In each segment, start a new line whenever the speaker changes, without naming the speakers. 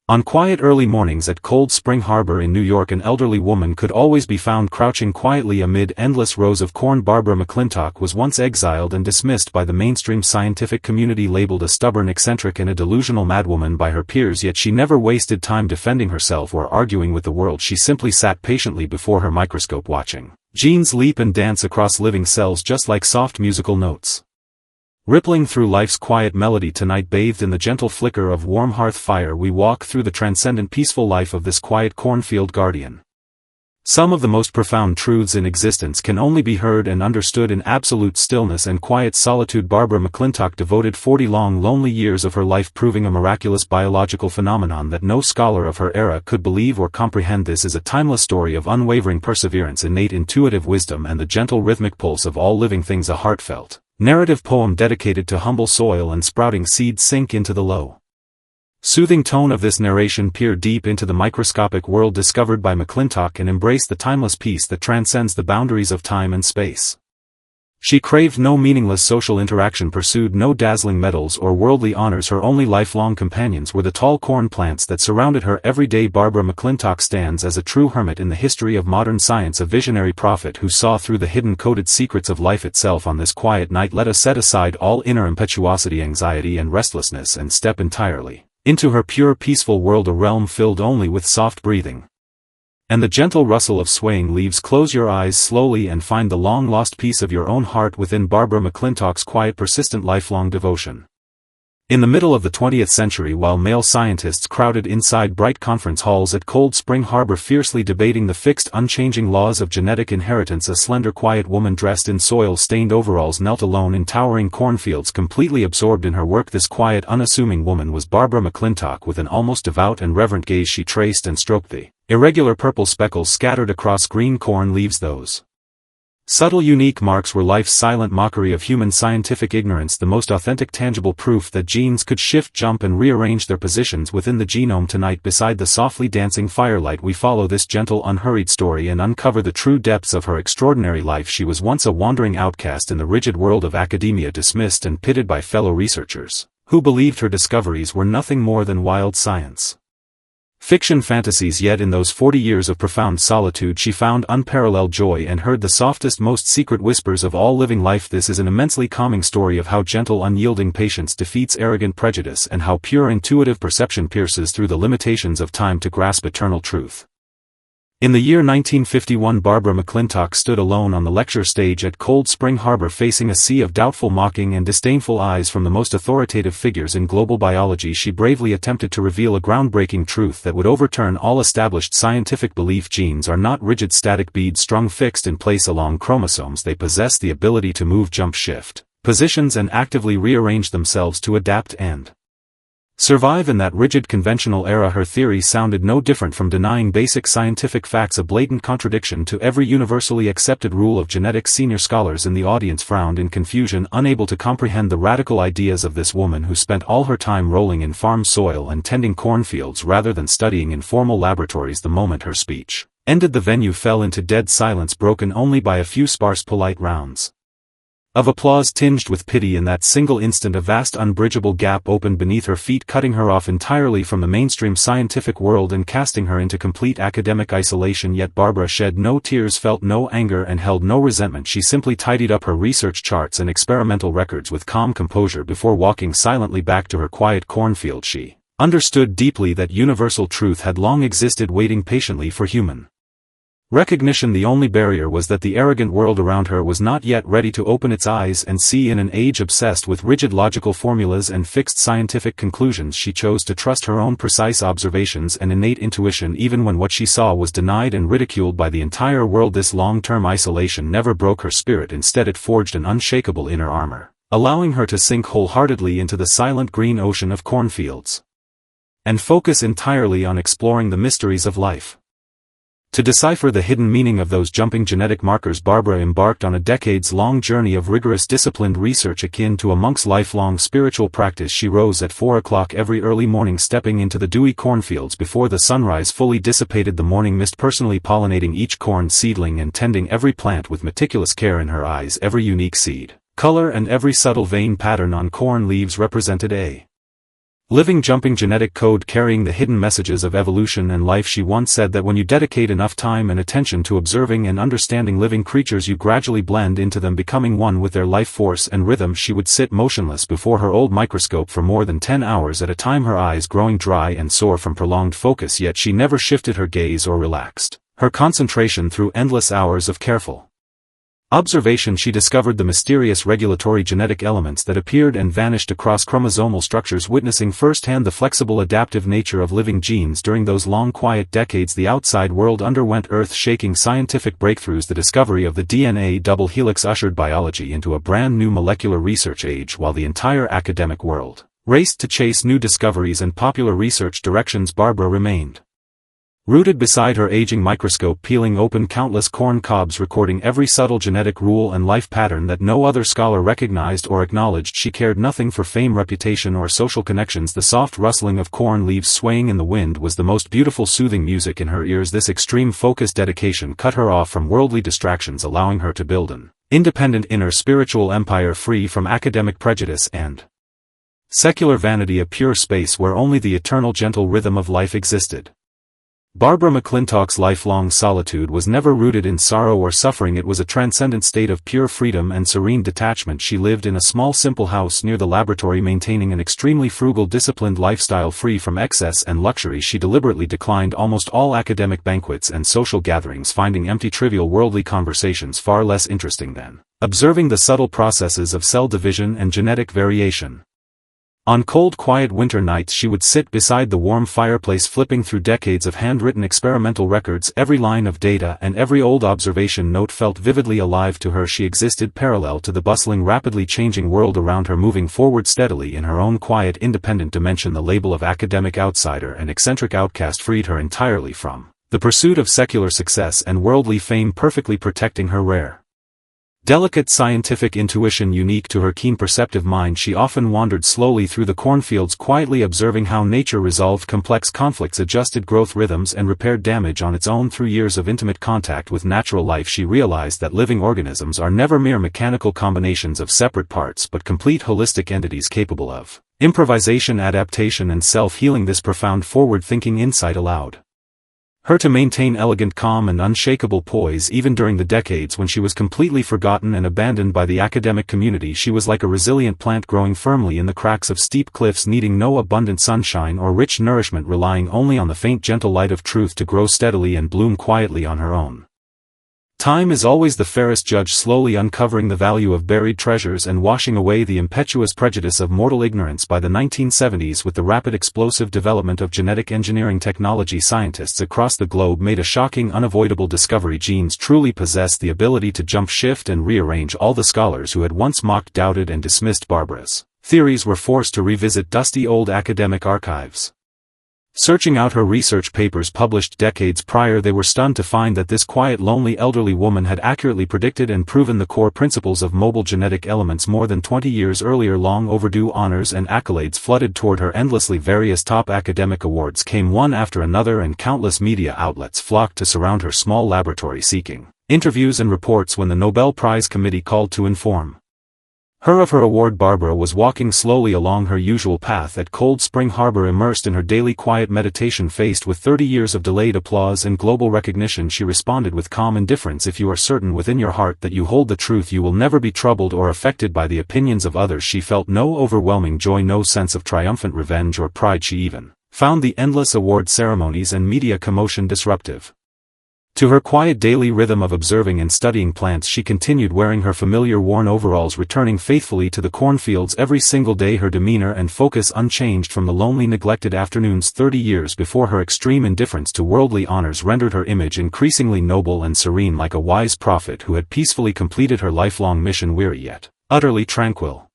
On quiet early mornings at Cold Spring Harbor in New York, an elderly woman could always be found crouching quietly amid endless rows of corn. Barbara McClintock was once exiled and dismissed by the mainstream scientific community, labeled a stubborn eccentric and a delusional madwoman by her peers, yet she never wasted time defending herself or arguing with the world. She simply sat patiently before her microscope, watching genes leap and dance across living cells just like soft musical notes. Rippling through life's quiet melody tonight, bathed in the gentle flicker of warm hearth fire, we walk through the transcendent peaceful life of this quiet cornfield guardian. Some of the most profound truths in existence can only be heard and understood in absolute stillness and quiet solitude. Barbara McClintock devoted 40 long, lonely years of her life proving a miraculous biological phenomenon that no scholar of her era could believe or comprehend. This is a timeless story of unwavering perseverance, innate intuitive wisdom, and the gentle rhythmic pulse of all living things. A heartfelt narrative poem dedicated to humble soil and sprouting seeds. Sink into the low, soothing tone of this narration, peer deep into the microscopic world discovered by McClintock, and embrace the timeless peace that transcends the boundaries of time and space. She craved no meaningless social interaction, pursued no dazzling medals or worldly honors. Her only lifelong companions were the tall corn plants that surrounded her every day. Barbara McClintock stands as a true hermit in the history of modern science, a visionary prophet who saw through the hidden coded secrets of life itself. On this quiet night, let us set aside all inner impetuosity, anxiety, and restlessness and step entirely into her pure, peaceful world, a realm filled only with soft breathing and the gentle rustle of swaying leaves. Close your eyes slowly and find the long-lost peace of your own heart within. Barbara McClintock's quiet, persistent, lifelong devotion. In the middle of the 20th century, while male scientists crowded inside bright conference halls at Cold Spring Harbor fiercely debating the fixed, unchanging laws of genetic inheritance, a slender, quiet woman dressed in soil-stained overalls knelt alone in towering cornfields, completely absorbed in her work. This quiet, unassuming woman was Barbara McClintock. With an almost devout and reverent gaze, she traced and stroked the irregular purple speckles scattered across green corn leaves. Those subtle, unique marks were life's silent mockery of human scientific ignorance, the most authentic, tangible proof that genes could shift, jump, and rearrange their positions within the genome. Tonight, beside the softly dancing firelight, we follow this gentle, unhurried story and uncover the true depths of her extraordinary life. She was once a wandering outcast in the rigid world of academia, dismissed and pitted by fellow researchers who believed her discoveries were nothing more than wild science fiction fantasies. Yet in those 40 years of profound solitude, she found unparalleled joy and heard the softest, most secret whispers of all living life. This is an immensely calming story of how gentle, unyielding patience defeats arrogant prejudice, and how pure, intuitive perception pierces through the limitations of time to grasp eternal truth. In the year 1951, Barbara McClintock stood alone on the lecture stage at Cold Spring Harbor, facing a sea of doubtful, mocking, and disdainful eyes from the most authoritative figures in global biology. She bravely attempted to reveal a groundbreaking truth that would overturn all established scientific belief. Genes are not rigid, static beads strung fixed in place along chromosomes. They possess the ability to move, jump, shift positions, and actively rearrange themselves to adapt and survive in that rigid, conventional era. Her theory sounded no different from denying basic scientific facts, a blatant contradiction to every universally accepted rule of genetics. Senior scholars in the audience frowned in confusion, unable to comprehend the radical ideas of this woman who spent all her time rolling in farm soil and tending cornfields rather than studying in formal laboratories. The moment her speech ended, the venue fell into dead silence, broken only by a few sparse, polite rounds of applause tinged with pity. In that single instant, a vast, unbridgeable gap opened beneath her feet, cutting her off entirely from the mainstream scientific world and casting her into complete academic isolation. Yet Barbara shed no tears, felt no anger, and held no resentment. She simply tidied up her research charts and experimental records with calm composure before walking silently back to her quiet cornfield. She understood deeply that universal truth had long existed, waiting patiently for human recognition. The only barrier was that the arrogant world around her was not yet ready to open its eyes and see. In an age obsessed with rigid logical formulas and fixed scientific conclusions, she chose to trust her own precise observations and innate intuition, even when what she saw was denied and ridiculed by the entire world. This long-term isolation never broke her spirit. Instead, it forged an unshakable inner armor, allowing her to sink wholeheartedly into the silent green ocean of cornfields and focus entirely on exploring the mysteries of life. To decipher the hidden meaning of those jumping genetic markers, Barbara embarked on a decades-long journey of rigorous, disciplined research akin to a monk's lifelong spiritual practice. She rose at 4 o'clock every early morning, stepping into the dewy cornfields before the sunrise fully dissipated the morning mist, personally pollinating each corn seedling and tending every plant with meticulous care. In her eyes, every unique seed color and every subtle vein pattern on corn leaves represented a living jumping genetic code carrying the hidden messages of evolution and life. She once said that when you dedicate enough time and attention to observing and understanding living creatures, you gradually blend into them, becoming one with their life force and rhythm. She would sit motionless before her old microscope for more than 10 hours at a time, her eyes growing dry and sore from prolonged focus, yet she never shifted her gaze or relaxed her concentration through endless hours of careful observation. She discovered the mysterious regulatory genetic elements that appeared and vanished across chromosomal structures, witnessing firsthand the flexible adaptive nature of living genes. During those long quiet decades, the outside world underwent earth-shaking scientific breakthroughs. The discovery of the DNA double helix ushered biology into a brand new molecular research age, while the entire academic world raced to chase new discoveries and popular research directions. Barbara remained rooted beside her aging microscope, peeling open countless corn cobs, recording every subtle genetic rule and life pattern that no other scholar recognized or acknowledged. She cared nothing for fame, reputation, or social connections. The soft rustling of corn leaves swaying in the wind was the most beautiful, soothing music in her ears. This extreme focused dedication cut her off from worldly distractions, allowing her to build an independent inner spiritual empire free from academic prejudice and secular vanity, a pure space where only the eternal gentle rhythm of life existed. Barbara McClintock's lifelong solitude was never rooted in sorrow or suffering. It was a transcendent state of pure freedom and serene detachment. She lived in a small, simple house near the laboratory, maintaining an extremely frugal, disciplined lifestyle free from excess and luxury. She deliberately declined almost all academic banquets and social gatherings, finding empty, trivial, worldly conversations far less interesting than observing the subtle processes of cell division and genetic variation. On cold, quiet winter nights, she would sit beside the warm fireplace, flipping through decades of handwritten experimental records. Every line of data and every old observation note felt vividly alive to her. She existed parallel to the bustling, rapidly changing world around her, moving forward steadily in her own quiet, independent dimension. The label of academic outsider and eccentric outcast freed her entirely from the pursuit of secular success and worldly fame, perfectly protecting her rare, delicate scientific intuition. Unique to her keen perceptive mind, she often wandered slowly through the cornfields, quietly observing how nature resolved complex conflicts, adjusted growth rhythms, and repaired damage on its own. Through years of intimate contact with natural life, she realized that living organisms are never mere mechanical combinations of separate parts, but complete holistic entities capable of improvisation, adaptation, and self-healing. This profound, forward-thinking insight allowed her to maintain elegant calm and unshakable poise even during the decades when she was completely forgotten and abandoned by the academic community. She was like a resilient plant growing firmly in the cracks of steep cliffs, needing no abundant sunshine or rich nourishment, relying only on the faint, gentle light of truth to grow steadily and bloom quietly on her own. Time is always the fairest judge, slowly uncovering the value of buried treasures and washing away the impetuous prejudice of mortal ignorance. By the 1970s, with the rapid, explosive development of genetic engineering technology, scientists across the globe made a shocking, unavoidable discovery. Genes truly possess the ability to jump, shift, and rearrange. All the scholars who had once mocked, doubted, and dismissed Barbara's theories were forced to revisit dusty old academic archives. Searching out her research papers published decades prior, they were stunned to find that this quiet, lonely, elderly woman had accurately predicted and proven the core principles of mobile genetic elements more than 20 years earlier. Long overdue honors and accolades flooded toward her endlessly. Various top academic awards came one after another, and countless media outlets flocked to surround her small laboratory, seeking interviews and reports. When the Nobel Prize Committee called to inform her of her award, Barbara was walking slowly along her usual path at Cold Spring Harbor, immersed in her daily quiet meditation. Faced with 30 years of delayed applause and global recognition, she responded with calm indifference, "If you are certain within your heart that you hold the truth, you will never be troubled or affected by the opinions of others." She felt no overwhelming joy, no sense of triumphant revenge or pride. She even found the endless award ceremonies and media commotion disruptive. To her quiet daily rhythm of observing and studying plants, she continued wearing her familiar worn overalls, returning faithfully to the cornfields every single day, her demeanor and focus unchanged from the lonely, neglected afternoons 30 years before. Her extreme indifference to worldly honors rendered her image increasingly noble and serene, like a wise prophet who had peacefully completed her lifelong mission, weary yet utterly tranquil.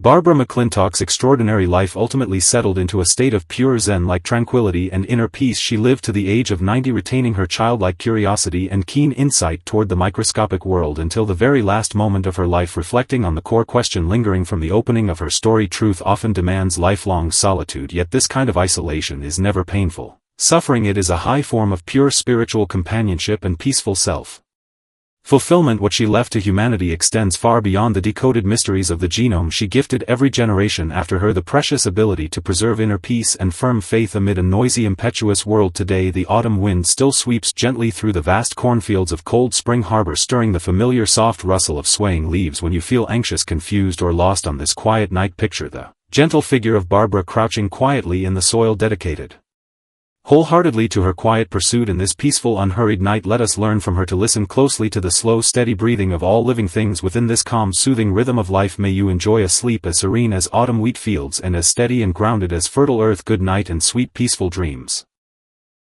Barbara McClintock's extraordinary life ultimately settled into a state of pure Zen-like tranquility and inner peace. She lived to the age of 90, retaining her childlike curiosity and keen insight toward the microscopic world until the very last moment of her life, reflecting on the core question lingering from the opening of her story: truth often demands lifelong solitude, yet this kind of isolation is never painful. Suffering it is a high form of pure spiritual companionship and peaceful self Fulfillment. What she left to humanity extends far beyond the decoded mysteries of the genome. She gifted every generation after her the precious ability to preserve inner peace and firm faith amid a noisy, impetuous world. Today the autumn wind still sweeps gently through the vast cornfields of Cold Spring Harbor, stirring the familiar soft rustle of swaying leaves when you feel anxious, confused, or lost on this quiet night. Picture the gentle figure of Barbara crouching quietly in the soil, dedicated wholeheartedly to her quiet pursuit in this peaceful, unhurried night. Let us learn from her to listen closely to the slow, steady breathing of all living things within this calm, soothing rhythm of life. May you enjoy a sleep as serene as autumn wheat fields and as steady and grounded as fertile earth. Good night and sweet, peaceful dreams.